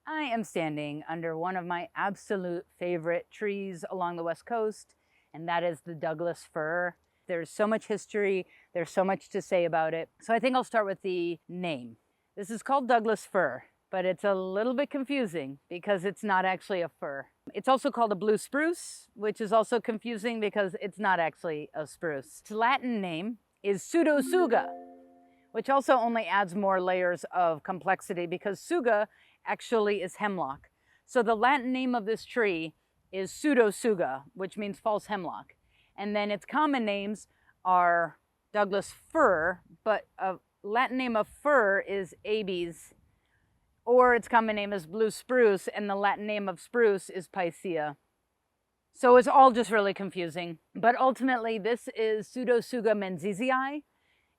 I am standing under one of my absolute favorite trees along the West Coast, and that is the Douglas fir. There's so much history, there's so much to say about it. So I think I'll start with the name. This is called Douglas fir, but it's a little bit confusing because it's not actually a fir. It's also called a blue spruce, which is also confusing because it's not actually a spruce. Its Latin name is Pseudotsuga, which also only adds more layers of complexity because Suga actually is hemlock. So the Latin name of this tree is Pseudotsuga, which means false hemlock. And then its common names are Douglas fir, but a Latin name of fir is Abies, or its common name is blue spruce, and the Latin name of spruce is Picea. So it's all just really confusing. But ultimately, this is Pseudotsuga menzisii,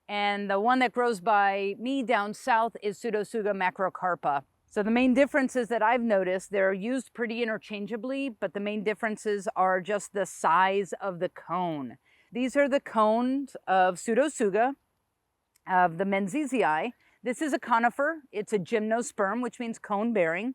and the one that grows by me down south is Pseudotsuga macrocarpa. So the main differences that I've noticed, they're used pretty interchangeably, but the main differences are just the size of the cone. These are the cones of Pseudotsuga, of the menzisii. This is a conifer. It's a gymnosperm, which means cone bearing.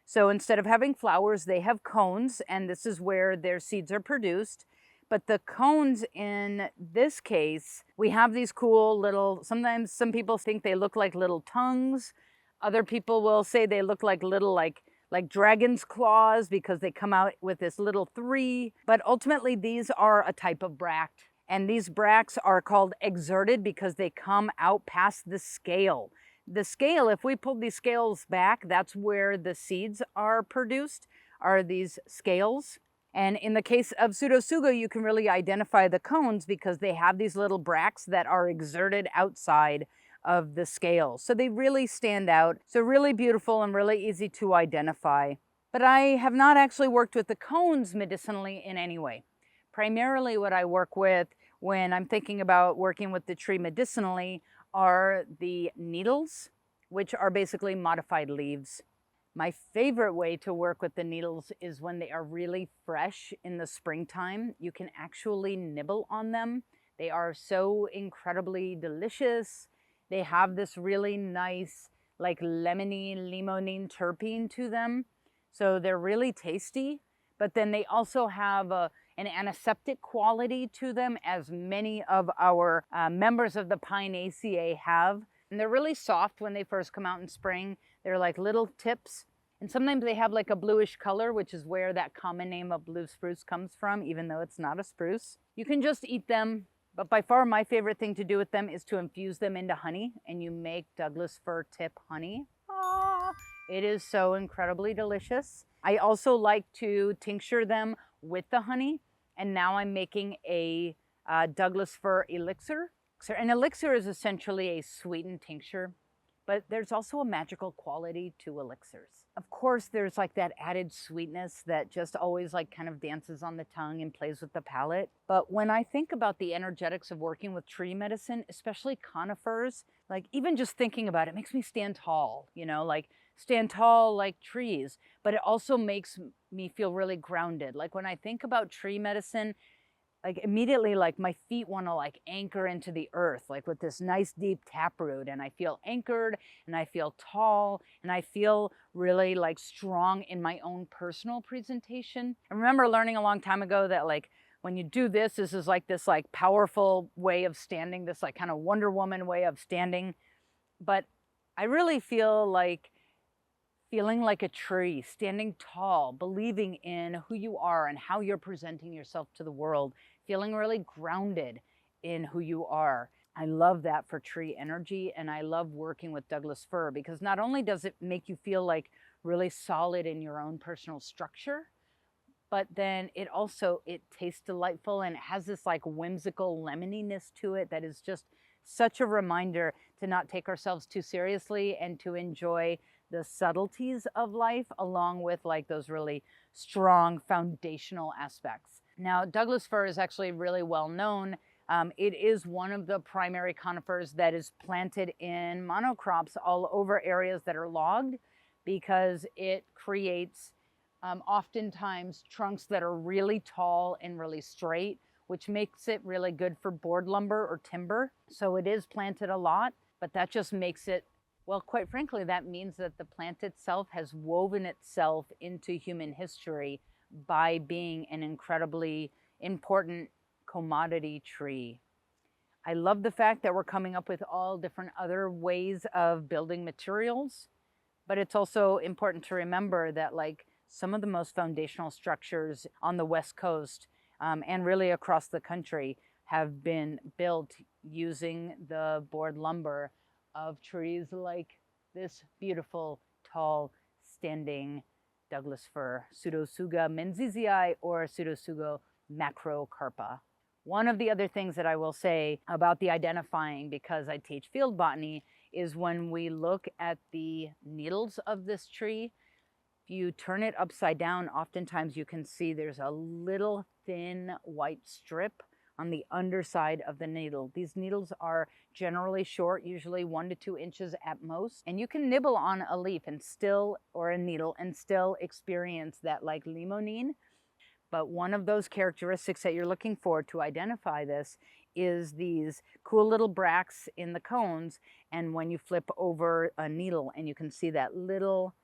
So instead of having flowers, they have cones, and this is where their seeds are produced. But the cones in this case, we have these cool little, sometimes some people think they look like little tongues. Other people will say they look like little like dragon's claws because they come out with this little three. But ultimately, these are a type of bract. And these bracts are called exerted because they come out past the scale. The scale, if we pull these scales back, that's where the seeds are produced, are these scales. And in the case of Pseudotsuga, you can really identify the cones because they have these little bracts that are exerted outside of the scales. So they really stand out. So really beautiful and really easy to identify. But I have not actually worked with the cones medicinally in any way. Primarily what I work with when I'm thinking about working with the tree medicinally are the needles, which are basically modified leaves. My favorite way to work with the needles is when they are really fresh in the springtime. You can actually nibble on them. They are so incredibly delicious. They have this really nice, like lemony, limonene terpene to them. So they're really tasty, but then they also have an antiseptic quality to them, as many of our members of the Pinaceae have. And they're really soft when they first come out in spring. They're like little tips. And sometimes they have like a bluish color, which is where that common name of blue spruce comes from, even though it's not a spruce. You can just eat them. But by far my favorite thing to do with them is to infuse them into honey, and you make Douglas fir tip honey. It is so incredibly delicious. I also like to tincture them with the honey, and now I'm making a Douglas fir elixir. An elixir is essentially a sweetened tincture, but there's also a magical quality to elixirs. Of course, there's like that added sweetness that just always like kind of dances on the tongue and plays with the palate. But when I think about the energetics of working with tree medicine, especially conifers, like even just thinking about it makes me stand tall, you know, like stand tall like trees, but it also makes me feel really grounded. Like when I think about tree medicine, like immediately like my feet want to like anchor into the earth, like with this nice deep taproot, and I feel anchored and I feel tall and I feel really like strong in my own personal presentation. I remember learning a long time ago that like when you do this, this is like this like powerful way of standing, this like kind of Wonder Woman way of standing. But I really feel like feeling like a tree, standing tall, believing in who you are and how you're presenting yourself to the world, feeling really grounded in who you are. I love that for tree energy, and I love working with Douglas fir because not only does it make you feel like really solid in your own personal structure, but then it tastes delightful, and it has this like whimsical lemoniness to it that is just such a reminder to not take ourselves too seriously and to enjoy the subtleties of life along with like those really strong foundational aspects. Now, Douglas fir is actually really well known. It is one of the primary conifers that is planted in monocrops all over areas that are logged because it creates oftentimes trunks that are really tall and really straight, which makes it really good for board lumber or timber. So it is planted a lot, but that just makes it Well, quite frankly, that means that the plant itself has woven itself into human history by being an incredibly important commodity tree. I love the fact that we're coming up with all different other ways of building materials, but it's also important to remember that like some of the most foundational structures on the West Coast and really across the country have been built using the board lumber of trees like this beautiful, tall, standing Douglas fir, Pseudotsuga menzizii or Pseudotsuga macrocarpa. One of the other things that I will say about the identifying, because I teach field botany, is when we look at the needles of this tree, if you turn it upside down, oftentimes you can see there's a little thin white strip on the underside of the needle. These needles are generally short, usually 1 to 2 inches at most, and you can nibble on a leaf and still, or a needle, and still experience that like limonene. But one of those characteristics that you're looking for to identify this is these cool little bracts in the cones, and when you flip over a needle and you can see that little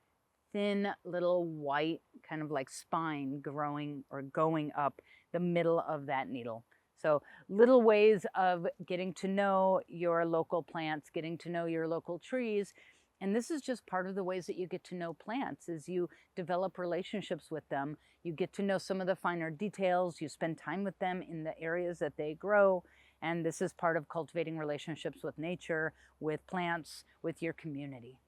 thin little white kind of like spine growing or going up the middle of that needle. So little ways of getting to know your local plants, getting to know your local trees. And this is just part of the ways that you get to know plants, is you develop relationships with them. You get to know some of the finer details. You spend time with them in the areas that they grow. And this is part of cultivating relationships with nature, with plants, with your community.